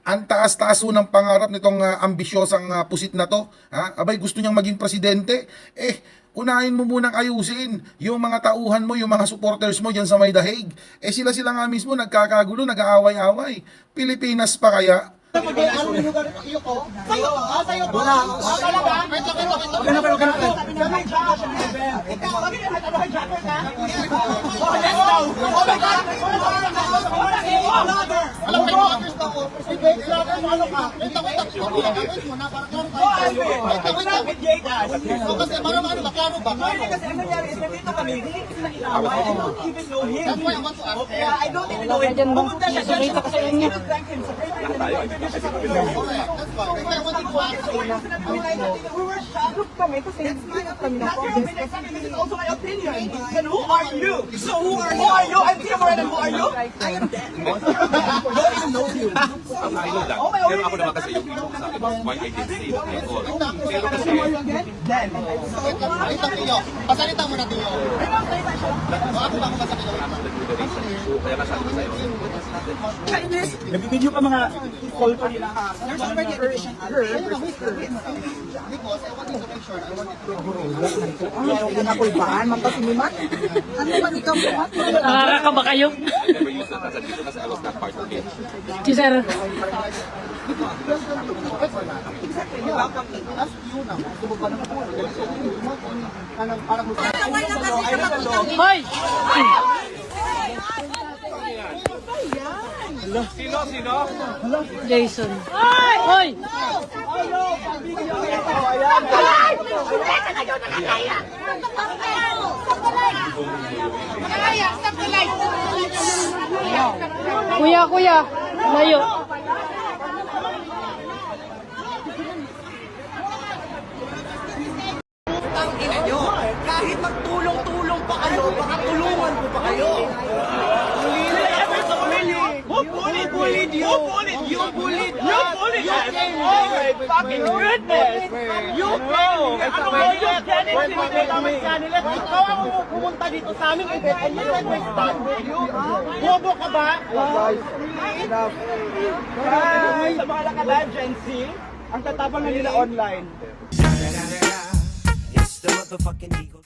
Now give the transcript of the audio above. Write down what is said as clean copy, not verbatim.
Ang taas-taas ho ng pangarap nitong ambisyosang pusit na to. Abay, gusto niyang maging presidente. Unahin mo munang ayusin yung mga tauhan mo, yung mga supporters mo dyan sa may dahig. Sila nga mismo nagkakagulo, nag-aaway-away. Pilipinas pa kaya? Who are you? So who are you? I'm Tia Moreno. Who are you? I am dead. Don't even know you. I know that. Pero ako naman kasi yung ino sa akin, why I did say that and all. Pero kasi, Then. Pasalita mo na Tio. Bakit ba ako masakit? kaya nga sabi ko sa'yo. Chinese. Nabibidyo pa mga call pa nila. There's already a version. Because I wanted to make sure. I wanted to Nakulbaan, mampasimimat. Ano man ikaw ba? Nakaka ba kayo? I never used that as dito kasi I was not part of it. Si sir. ask you na. Gusto mo pa ng pool. Parang Hoy! Sino? Jason. Hoy! Kuya, layo. Kahit magtulong-tulong pa kayo, baka tulungan ko pa kayo. Who bullied you? You bullied us. Oh my fucking goodness. You can intimidate our channel. Ikaw ang pumunta dito sa aming event and you said we stand with you. Bobo ka ba? Guys, sa mga nakalive, Gen Z, ang tatapang na nila online. It's the motherfucking Eagle.